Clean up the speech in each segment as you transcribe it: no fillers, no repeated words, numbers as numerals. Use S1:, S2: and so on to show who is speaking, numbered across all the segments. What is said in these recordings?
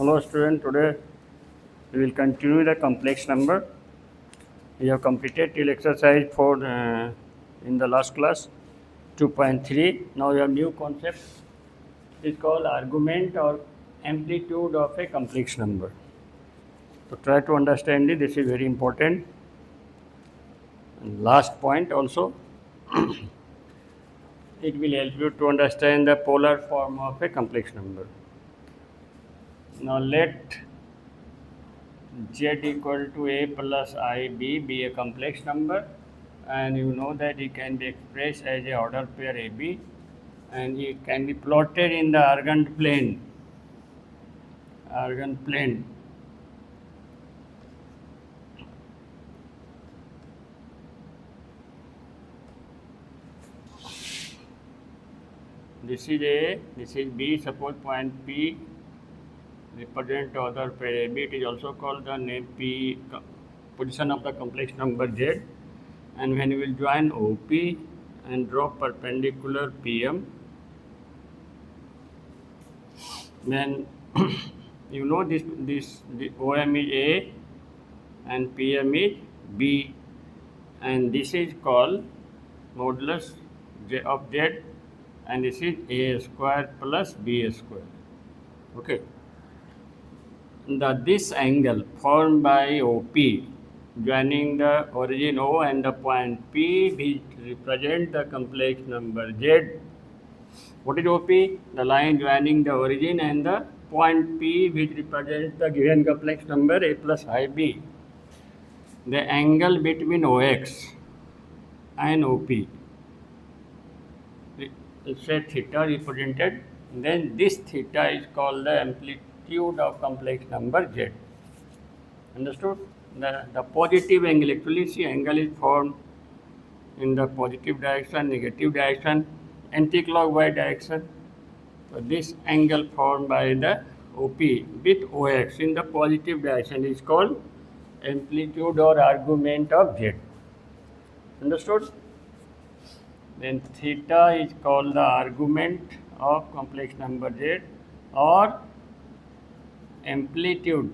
S1: Hello student, today we will continue the complex number. We have completed till exercise 4 in the last class 2.3. Now we have new concept. It is called argument or amplitude of a complex number. So try to understand it. This is very important. And last point also. It will help you to understand the polar form of a complex number. Now let z equal to a plus ib be a complex number, and you know that it can be expressed as a order pair ab, and it can be plotted in the Argand plane. This is a, this is b. Suppose point p represent order pair ab. It is also called the name p position of the complex number z, and when you will join op and draw perpendicular pm, then you know the OM is A and PM is B, and this is called modulus J of Z, and this is A square plus B square. Okay. This angle formed by OP joining the origin O and the point P which represent the complex number Z. What is OP? The line joining the origin and the point P which represents the given complex number A plus IB. The angle between OX and OP, say theta represented, then this theta is called the amplitude of complex number Z. Understood? The positive angle, actually see, angle is formed in the positive direction, negative direction, anti-clockwise direction. So this angle formed by the OP with OX in the positive direction is called amplitude or argument of Z. Understood? Then theta is called the argument of complex number Z or amplitude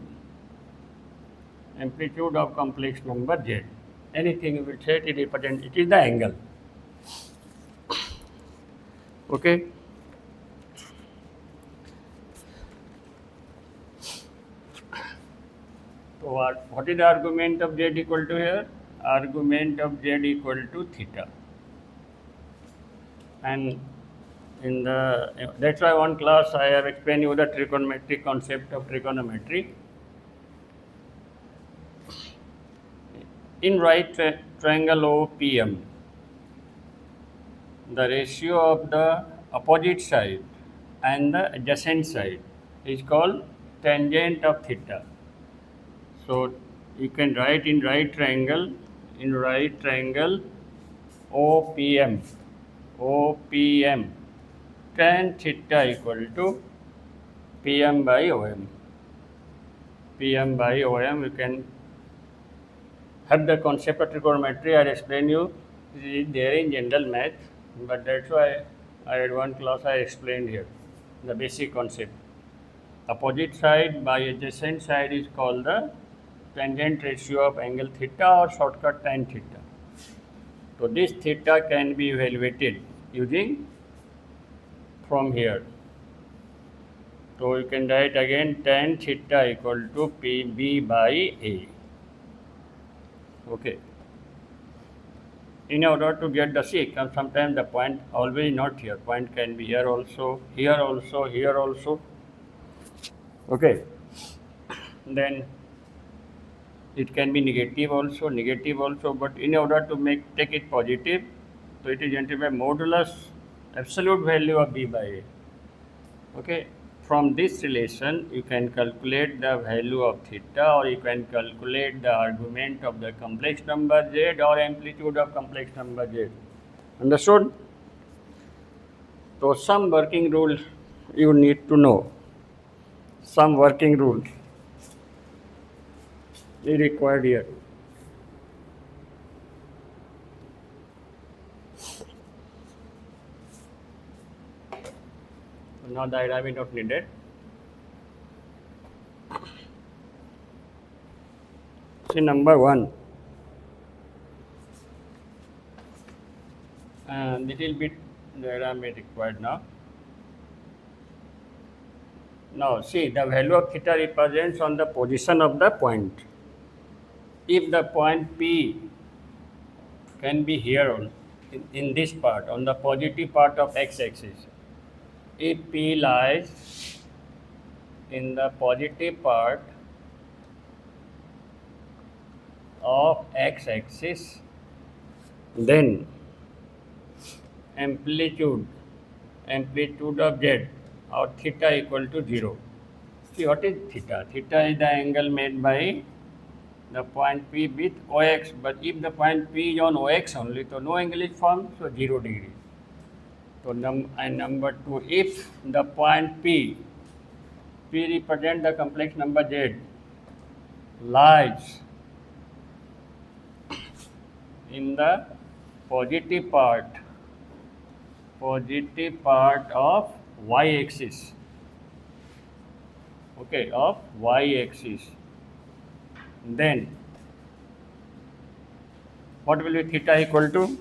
S1: of complex number Z. Anything you will say, it represents, it is the angle. Okay. So what is the argument of Z equal to here? Argument of Z equal to theta. And in the, that's why one class I have explained you the trigonometric concept of trigonometry. In right triangle OPM, the ratio of the opposite side and the adjacent side is called tangent of theta. So you can write in right triangle OPM, tan theta equal to PM by OM. PM by OM, you can have the concept of trigonometry. I will explain you. It is there in general math, but that's why I had one class I explained here the basic concept. Opposite side by adjacent side is called the tangent ratio of angle theta or shortcut tan theta. So this theta can be evaluated using from here. So you can write again tan theta equal to PB by A. Okay. In order to get the C, sometimes the point always not here. Point can be here also, here also, here also. Okay. Then it can be negative also, but in order to take it positive, so it is generated by modulus absolute value of B by A. Okay. From this relation, you can calculate the value of theta, or you can calculate the argument of the complex number Z or amplitude of complex number Z. Understood? So some working rules you need to know. Some working rules is required here. Now the diagram is not needed. See number 1. Little bit diagram is required now. Now see, the value of theta represents on the position of the point. If the point P can be here on in this part, on the positive part of x-axis. If P lies in the positive part of x-axis, then amplitude of z or theta equal to 0. See, what is theta? Theta is the angle made by the point P with OX, but if the point P is on OX only, so no angle is formed, so 0 degree. So number 2, if the point P represent the complex number Z, lies in the positive part of y-axis, okay, of y-axis, then what will be theta equal to?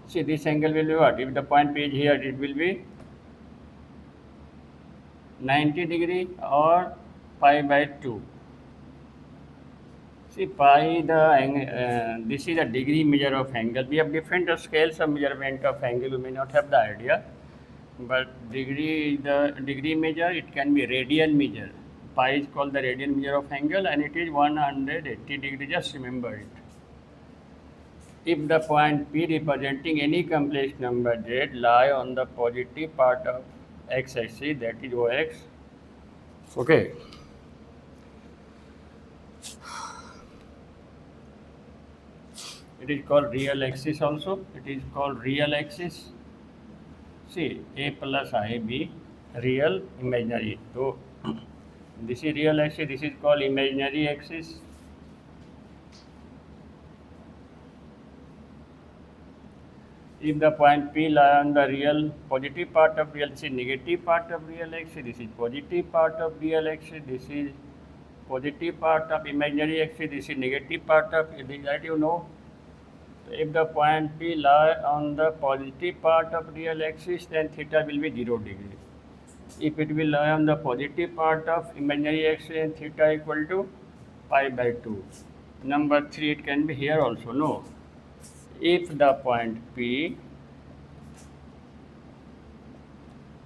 S1: See, this angle will be what? If the point P is here, it will be 90 degree or pi by 2. See, pi this is a degree measure of angle. We have different scales of measurement of angle. You may not have the idea, but the degree measure, it can be radian measure. Pi is called the radian measure of angle, and it is 180 degree. Just remember it. If the point P representing any complex number Z lie on the positive part of x-axis, that is OX, okay. It is called real axis also. It is called real axis. See, A plus IB, real, imaginary. So, this is real axis, this is called imaginary axis. If the point P lie on the real positive part of real, this is negative part of real axis, this is positive part of real axis, this is positive part of imaginary axis, this is negative part of that you know. If the point P lie on the positive part of real axis, then theta will be 0 degree. If it will lie on the positive part of imaginary axis, then theta equal to pi by 2. Number 3, it can be here also. No. If the point P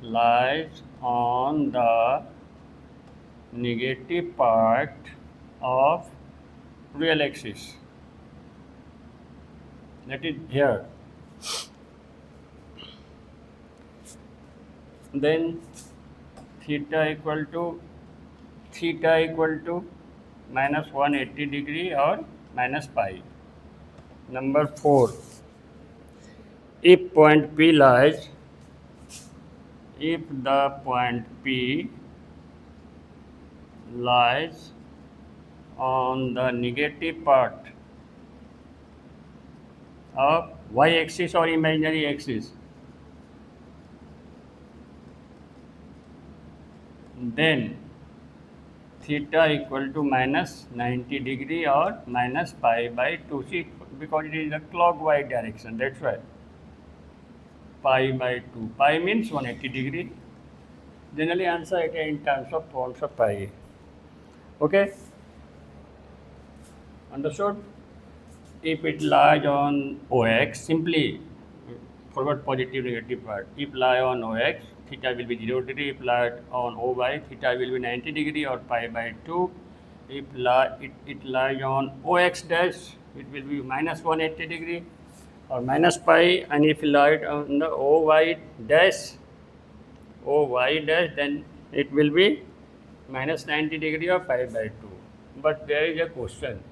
S1: lies on the negative part of real axis, that is here, then theta equal to minus 180 degree or minus pi. Number 4, if the point P lies on the negative part of y-axis or imaginary axis, then theta equal to minus 90 degree or minus pi by 2. See, because it is a clockwise direction, that's why pi by 2. Pi means 180 degree. Generally answer it in terms of points of pi. Okay? Understood? If it lies on OX, simply forward positive negative part. If lie on OX, theta will be 0 degree. If lie on OY, theta will be 90 degree or pi by 2. If it lies on OX dash, it will be minus 180 degree or minus pi. And if it lies on the OY dash, then it will be minus 90 degree or pi by 2. But there is a question.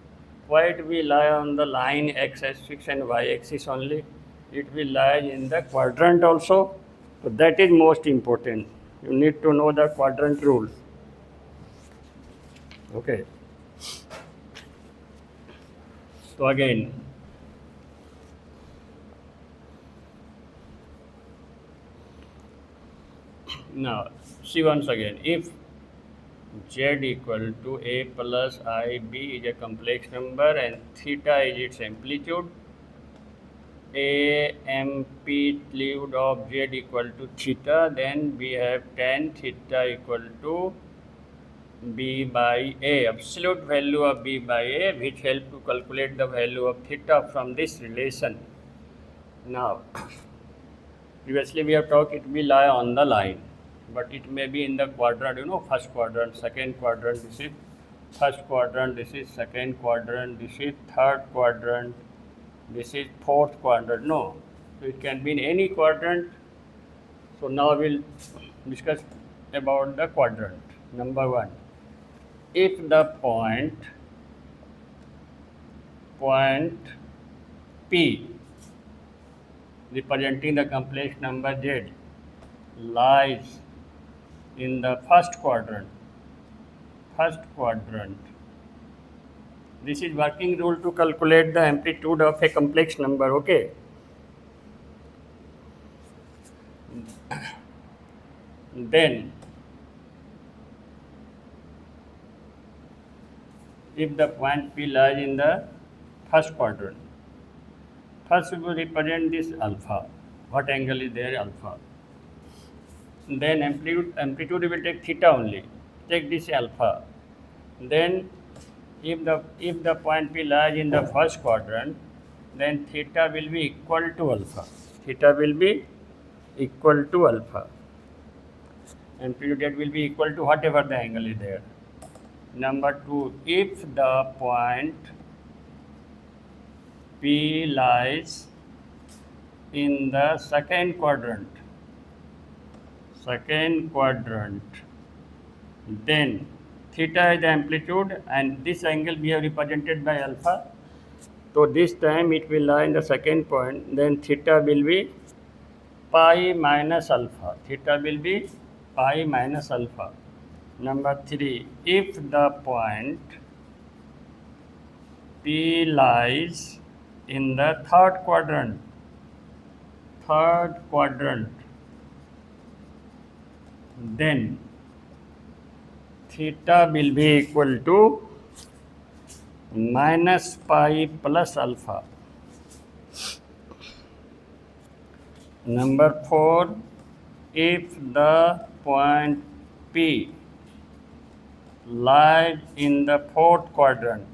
S1: Why it will lie on the line x-axis and y-axis only? It will lie in the quadrant also. So that is most important. You need to know the quadrant rule. Okay. So again, now see once again, if Z equal to A plus IB is a complex number and theta is its amplitude. Amplitude of Z equal to theta, then we have tan theta equal to B by A, absolute value of B by A, which help to calculate the value of theta from this relation. Now, previously we have talked it will lie on the line, but it may be in the quadrant, first quadrant, second quadrant, this is first quadrant, this is second quadrant, this is third quadrant, this is fourth quadrant. No, so it can be in any quadrant. So now we'll discuss about the quadrant. Number one, if the point P representing the complex number Z lies in the first quadrant, this is working rule to calculate the amplitude of a complex number. Okay, then if the point P lies in the first quadrant, first we will represent this alpha. What angle is there? Alpha. Then amplitude we will take theta only. Take this alpha. Then if the point P lies in the first quadrant, then theta will be equal to alpha. Theta will be equal to alpha. Amplitude will be equal to whatever the angle is there. Number two, if the point P lies in the second quadrant, then theta is the amplitude and this angle we have represented by alpha. So this time it will lie in the second point, then theta will be pi minus alpha. Theta will be pi minus alpha. Number three, if the point P lies in the third quadrant, then theta will be equal to minus pi plus alpha. Number four, if the point P lies in the fourth quadrant,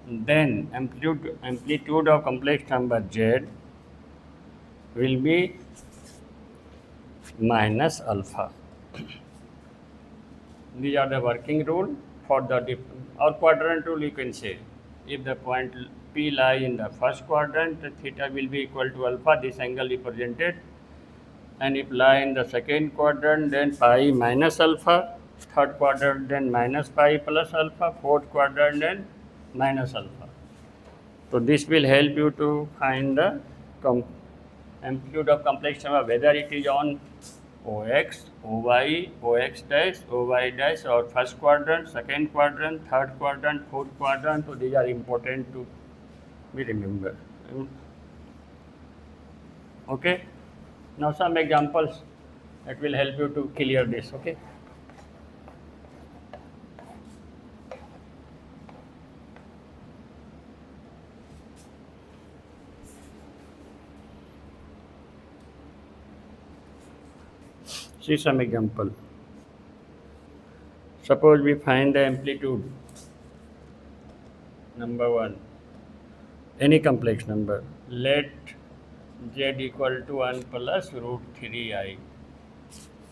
S1: then amplitude of complex number Z will be minus alpha. These are the working rule for the or quadrant rule, you can say. If the point P lies in the first quadrant, theta will be equal to alpha, this angle represented. And if lie in the second quadrant, then pi minus alpha, third quadrant, then minus pi plus alpha, fourth quadrant, then minus alpha. So this will help you to find the amplitude of complex number, whether it is on OX, OY, OX dash, OY dash, or first quadrant, second quadrant, third quadrant, fourth quadrant. So these are important to be remembered. Okay. Now some examples that will help you to clear this. Okay. See some example. Suppose we find the amplitude, number one, any complex number. Let Z equal to 1 plus root 3i.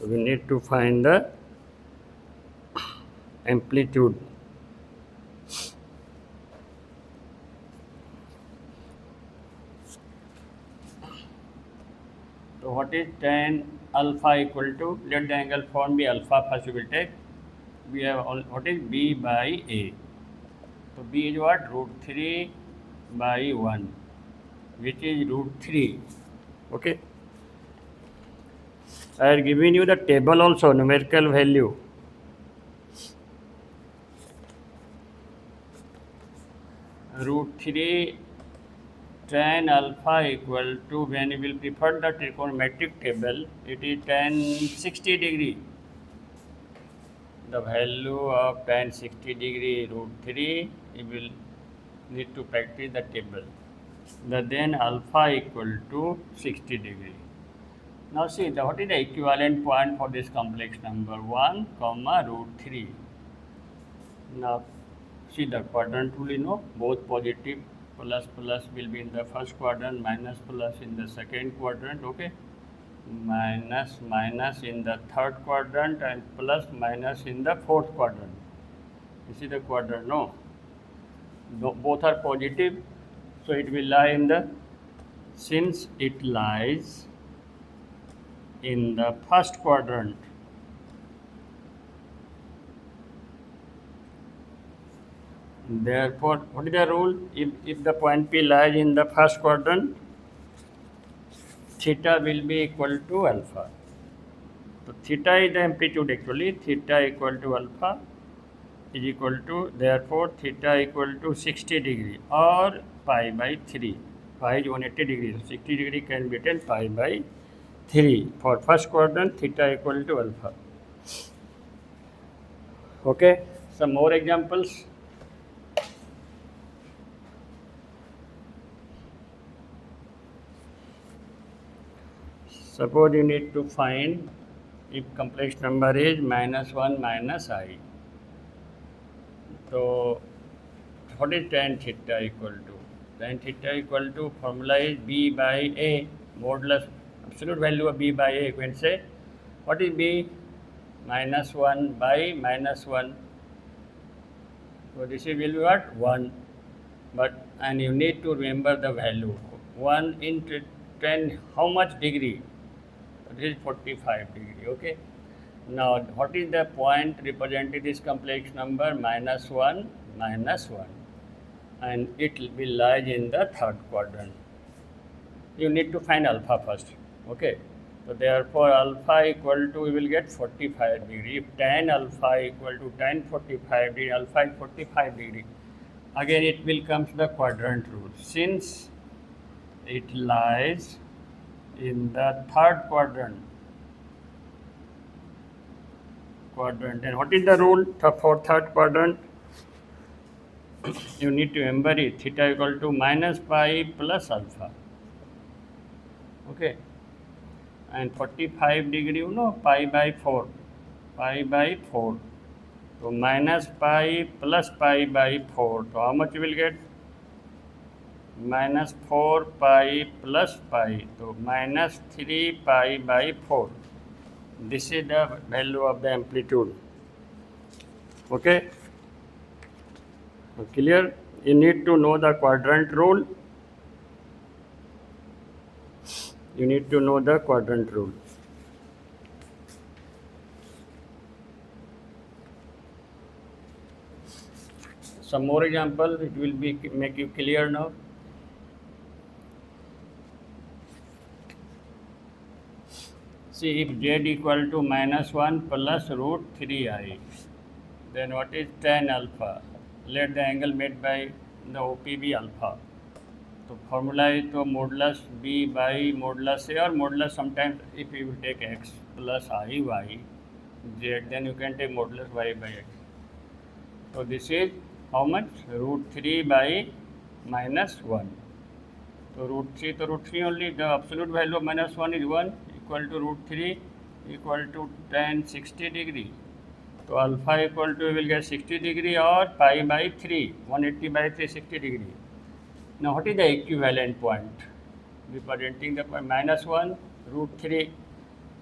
S1: So we need to find the amplitude. So what is tan alpha equal to? Let the angle form be alpha. First we will take. We have what is B by A. So B is what? Root 3 by 1, which is root 3. Okay. I have given you the table also, numerical value. Root 3 tan alpha equal to, when you will prefer the trigonometric table, it is tan 60 degree. The value of tan 60 degree root 3, you will need to practice the table. Then alpha equal to 60 degree. Now see, what is the equivalent point for this complex number? 1 comma root 3. Now see the quadrant rule, both positive plus will be in the first quadrant, minus plus in the second quadrant, okay? Minus in the third quadrant, and plus minus in the fourth quadrant. This is the quadrant, no? Both are positive, so it will lie in the, since it lies in the first quadrant, therefore what is the rule? If the point P lies in the first quadrant, theta will be equal to alpha. So theta is the amplitude actually. Theta equal to alpha is equal to, therefore theta equal to 60 degree or pi by 3. Pi is 180 degrees. 60 degree can be written pi by 3. For first quadrant, theta equal to alpha. Okay, some more examples. Suppose you need to find if complex number is -1 minus I. So what is tan theta equal to? Tan theta equal to, formula is B by A, modulus absolute value of B by A. You can say, what is B? -1 by -1. So this will be what? 1. But, and you need to remember the value. 1 into 10, how much degree? This is 45 degree, okay? Now, what is the point representing this complex number? -1, -1. And it will lie in the third quadrant. You need to find alpha first, okay? So, therefore, alpha equal to, we will get 45 degree. If tan alpha equal to tan 45 degree, alpha is 45 degree. Again, it will come to the quadrant rule. Since it lies in the third quadrant, and what is the rule for third quadrant? You need to remember it, theta equal to minus pi plus alpha, okay? And 45 degree, pi by 4, so minus pi plus pi by 4, so how much you will get? Minus 4 pi plus pi, so minus 3 pi by 4. This is the value of the amplitude, okay? So clear? You need to know the quadrant rule. You need to know the quadrant rule. Some more example, it will be make you clear now. See, if z equal to -1 plus root 3i, then what is tan alpha? Let the angle made by the OP be alpha. So formula is to modulus B by modulus A, or modulus sometimes if you take x plus I y z, then you can take modulus y by x. So this is how much? Root 3 by -1. So root 3 only, the absolute value of -1 is 1, equal to root 3 equal to tan 60 degree. So alpha equal to, we will get 60 degree or pi by 3, 180 by 3, 60 degree. Now what is the equivalent point? Representing the point -1, root 3,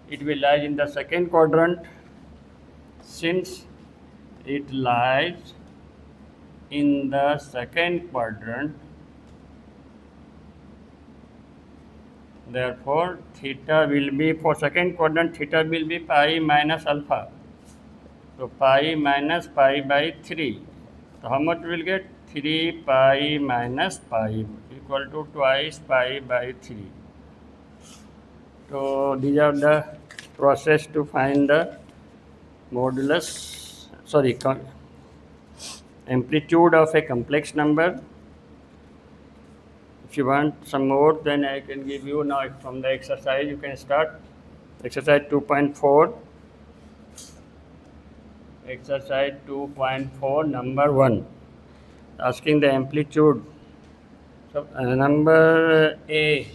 S1: it will lie in the second quadrant. Since it lies in the second quadrant, therefore theta will be, for second quadrant, theta will be pi minus alpha. So pi minus pi by 3. So how much we will get? 3 pi minus pi equal to twice pi by 3. So these are the process to find the modulus, amplitude of a complex number. If you want some more, then I can give you now from the exercise. You can start exercise 2.4. Exercise 2.4, number 1. Asking the amplitude. So number A,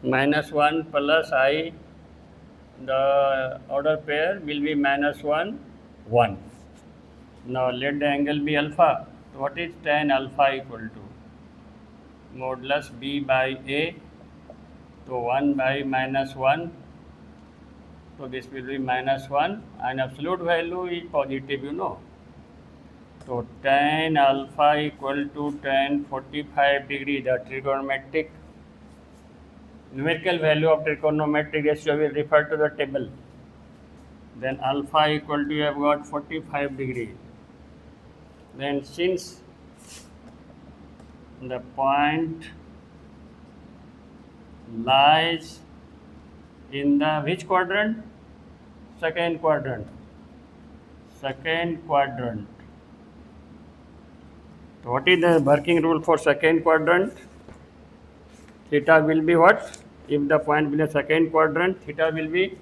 S1: -1 plus I, the order pair will be -1, 1. Now let the angle be alpha. So what is tan alpha equal to? Modulus B by A. So 1 by -1. So this will be -1 and absolute value is positive, you know. So tan alpha equal to tan 45 degree, the trigonometric numerical value of trigonometric ratio will refer to the table. Then alpha equal to, you have got 45 degree. Then since the point lies in the which quadrant? Second quadrant. Second quadrant. So what is the working rule for second quadrant? Theta will be what? If the point will be the second quadrant, theta will be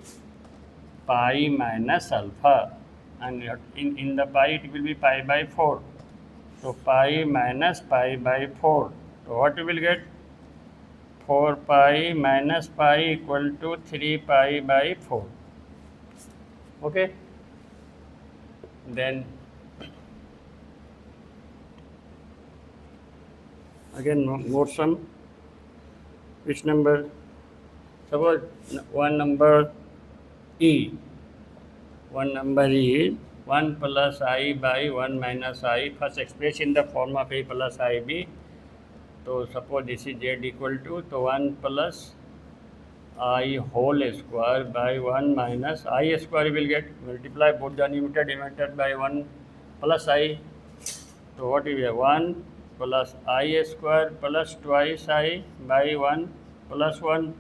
S1: pi minus alpha, and in the pi it will be pi by 4. So pi minus pi by 4. So what you will get? 4 pi minus pi equal to 3 pi by 4. Okay. Then again more sum. Which number? Suppose one number E. One number E is 1 plus I by 1 minus I. First expressed in the form of A plus IB. So suppose this is Z equal to 1 plus I whole square by 1 minus I square will get, multiply both the numerator denominator by 1 plus I. So what we have? 1 plus I square plus twice I by 1 plus 1.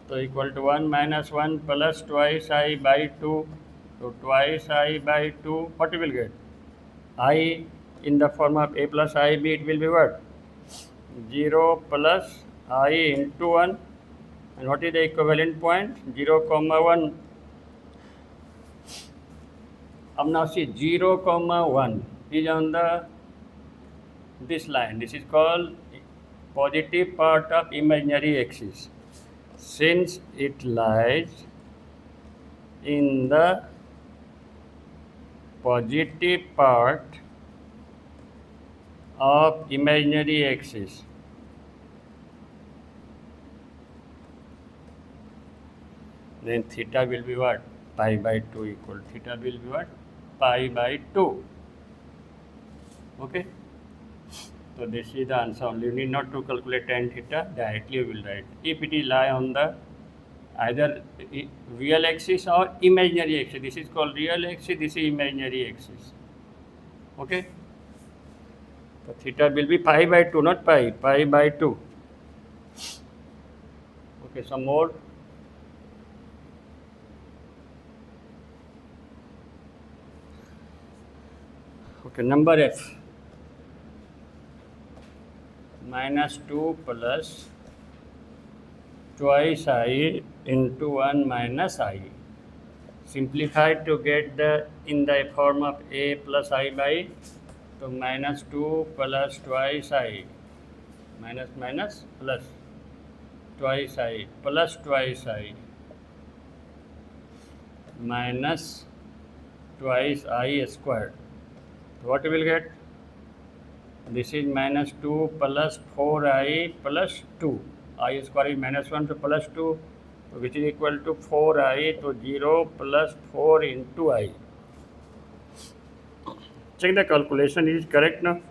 S1: So equal to 1 minus 1 plus twice I by 2. So twice I by 2, what we will get? I in the form of A plus IB, it will be what? 0 plus I into 1. And what is the equivalent point? 0, 1. Now see, 0, 1 is on this line. This is called positive part of imaginary axis. Since it lies in the positive part of imaginary axis, then theta will be what? Pi by 2 equal. Theta will be what? Pi by 2. Okay. So this is the answer only. You need not to calculate tan theta. Directly you will write. If it is lie on the either real axis or imaginary axis. This is called real axis. This is imaginary axis. Okay. So theta will be pi by 2, not pi. Pi by 2. Okay. Some more. Okay, number F. -2 plus twice I into 1 minus I. Simplified to get the in the form of A plus I by, so -2 plus twice I, minus plus twice I plus twice I minus twice I squared. What we will get? This is -2 plus 4I plus 2. I square is -1, so plus 2, which is equal to 4I, so 0 plus 4 into I. Check the calculation, is correct now?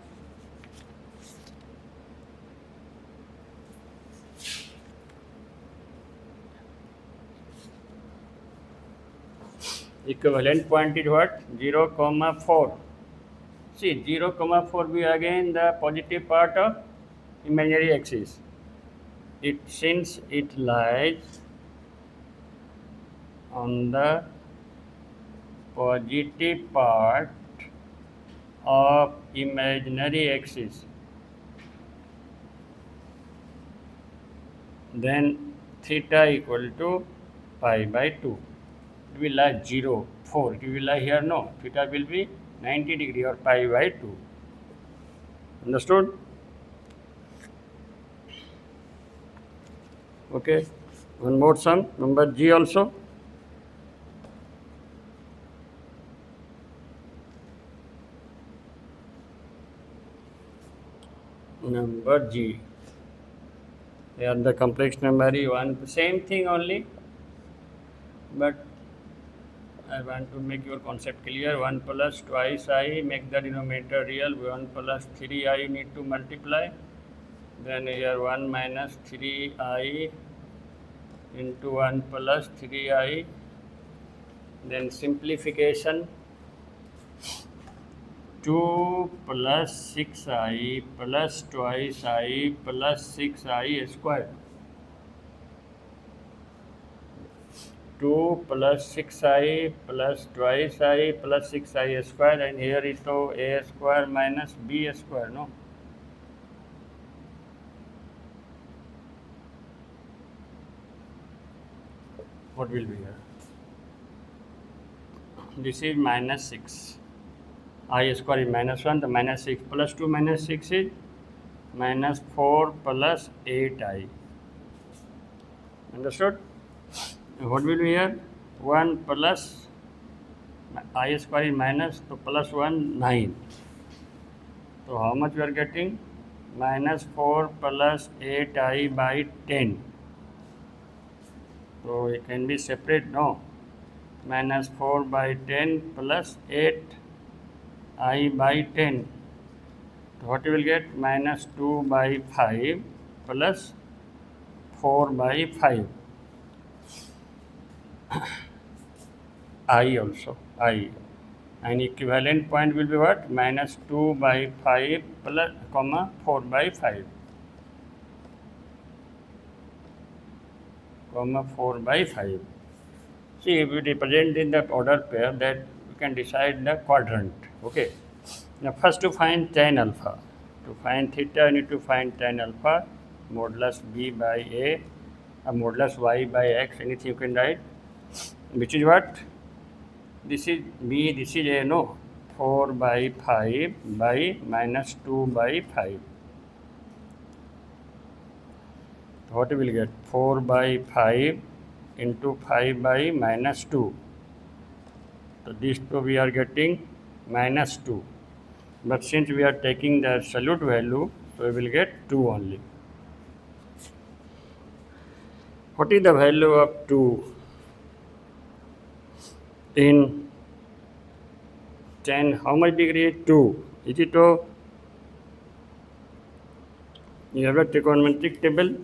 S1: Equivalent point is what? 0, 4. See, 0, 4 be again the positive part of imaginary axis. Since it lies on the positive part of imaginary axis, then theta equal to pi by 2. It will lie 0, 4. It will lie here, no. Theta will be 90 degree or pi by 2. Understood? Okay. One more sum, number G also. Number G. Here the complex number is 1. Same thing only, but I want to make your concept clear. 1 plus twice I, make the denominator real. 1 plus 3I need to multiply. Then here 1 minus 3I into 1 plus 3I. Then simplification. 2 plus 6I plus twice I plus 6I square. 2 plus 6I plus twice I plus 6I square, and here is to A square minus B square, no? What will be here? This is minus 6. I square is minus 1, the minus 6 plus 2 minus 6 is minus 4 plus 8I. Understood? What will be here? 1 plus I square is minus, so plus 1, 9. So how much we are getting? Minus 4 plus 8I by 10. So it can be separate, no? Minus 4 by 10 plus 8I by 10. So what you will get? Minus 2 by 5 plus 4 by 5. I also, I. And equivalent point will be what? Minus 2 by 5 plus, comma, 4 by 5. Comma 4 by 5. See, if we represent in the order pair, that we can decide the quadrant. Okay. Now first to find tan alpha. To find theta, you need to find tan alpha, modulus b by a, modulus y by x, anything you can write. Which is what? This is b, this is a, no? 4 by 5 by minus 2 by 5. What we will get? 4 by 5 into 5 by minus 2. So these two we are getting minus 2. But since we are taking the absolute value, so we will get 2 only. What is the value of 2 in 10? How much degree is 2? Is it to? You have a trigonometric table.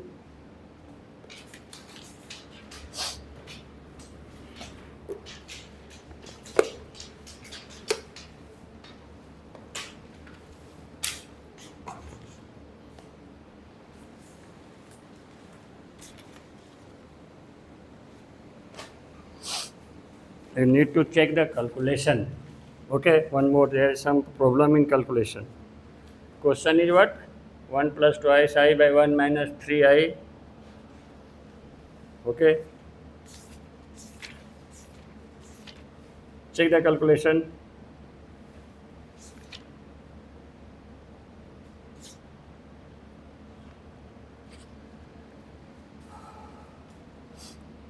S1: You need to check the calculation. Okay, one more, there is some problem in calculation. Question is what? 1 plus twice I by 1 minus 3I. Okay. Check the calculation.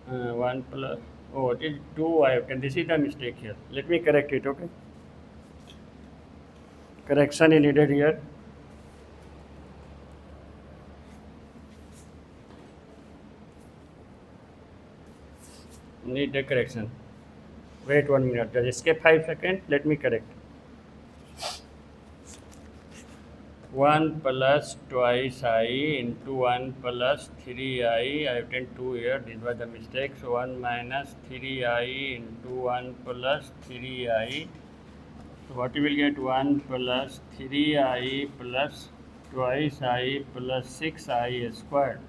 S1: One plus, oh, it is 2 I have taken. This is the mistake here. Let me correct it, okay? Correction is needed here. Need the correction. Wait 1 minute. Just escape 5 seconds. Let me correct. 1 plus twice I into 1 plus 3I. I have taken 2 here. This was the mistake. So 1 minus 3I into 1 plus 3I. So what you will get? 1 plus 3I plus twice I plus 6I squared.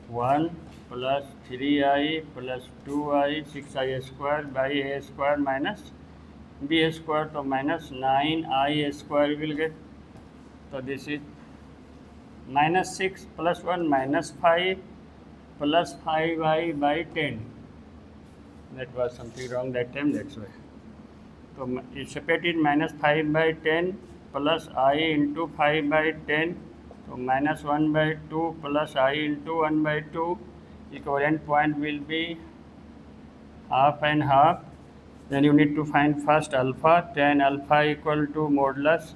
S1: 1 plus 3I plus 2I, 6I squared by a square minus b square. So minus 9I square will get. So this is minus 6 plus 1 minus 5 plus 5i by 10. That was something wrong that time, that's why. So you separate it, minus 5 by 10 plus I into 5 by 10. So minus 1 by 2 plus I into 1 by 2. Equivalent point will be half and half. Then you need to find first alpha. Tan alpha equal to modulus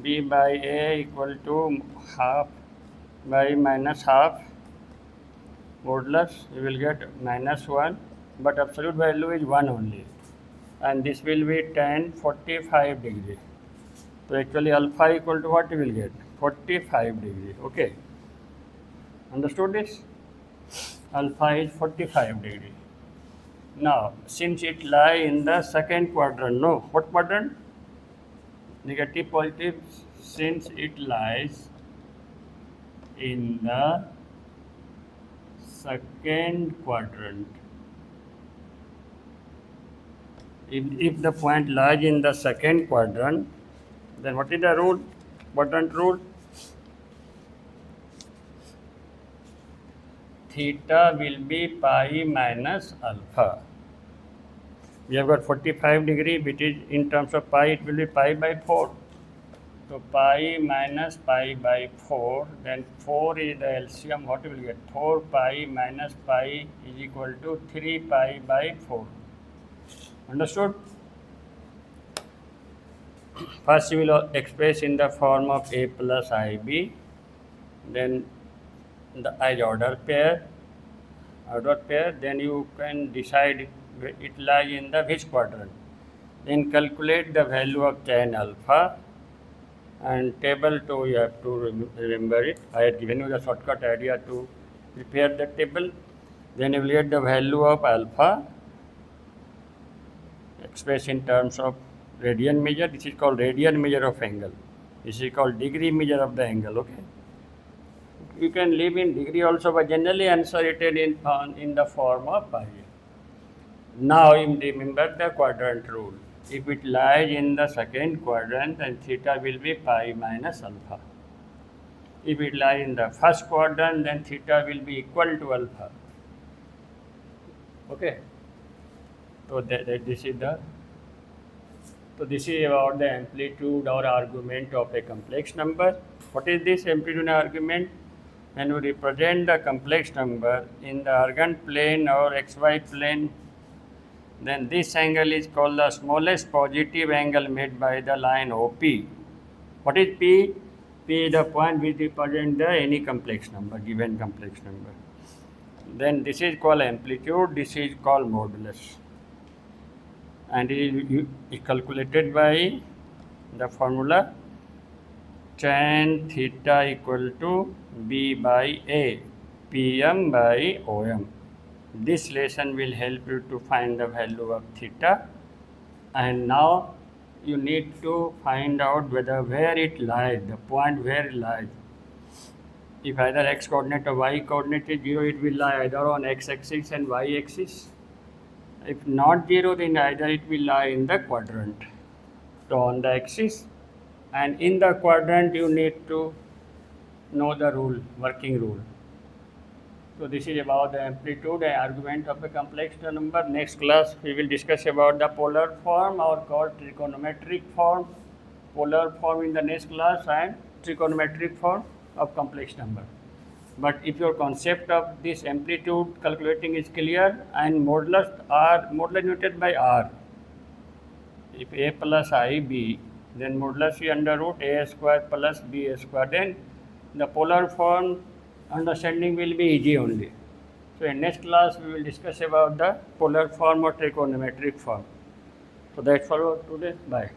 S1: b by a equal to half by minus half. Modulus you will get minus 1, but absolute value is 1 only, and this will be tan 45 degree. So actually alpha equal to what you will get? 45 degree. Okay, understood this? Alpha is 45 degree. Now since it lie in the second quadrant, no, what quadrant? Negative positive. Since it lies in the second quadrant, if the point lies in the second quadrant, then what is the rule? Quadrant rule? Theta will be pi minus alpha. We have got 45 degree, which is in terms of pi, it will be pi by 4. So pi minus pi by 4, then 4 is the LCM, what you will get? 4 pi minus pi is equal to 3 pi by 4. Understood? First you will express in the form of a plus ib, then the as order pair, then you can decide it lies in the which quadrant. Then calculate the value of tan alpha, and table 2 you have to remember it. I had given you the shortcut idea to prepare the table. Then you will get the value of alpha expressed in terms of radian measure. This is called radian measure of angle. This is called degree measure of the angle. Okay. You can live in degree also, but generally answer it in the form of pi. Now you remember the quadrant rule. If it lies in the second quadrant, then theta will be pi minus alpha. If it lies in the first quadrant, then theta will be equal to alpha. Okay. So this is about the amplitude or argument of a complex number. What is this amplitude and argument? When we represent the complex number in the Argand plane or xy plane, then this angle is called the smallest positive angle made by the line OP. What is P? P is the point which represents any complex number, given complex number. Then this is called amplitude, this is called modulus. And it is calculated by the formula tan theta equal to B by A, PM by OM. This lesson will help you to find the value of theta, and now you need to find out where it lies, the point where it lies. If either x coordinate or y coordinate is 0, it will lie either on x axis and y axis. If not 0, then either it will lie in the quadrant. So on the axis, and in the quadrant you need to know the rule, working rule. So this is about the amplitude and argument of a complex number. Next class we will discuss about the polar form or called trigonometric form. Polar form in the next class and trigonometric form of complex number. But if your concept of this amplitude calculating is clear, and modulus noted by r. If a plus ib, then modulus is under root a square plus b square. Then the polar form understanding will be easy only. So in next class we will discuss about the polar form or trigonometric form. So that's all for today. Bye.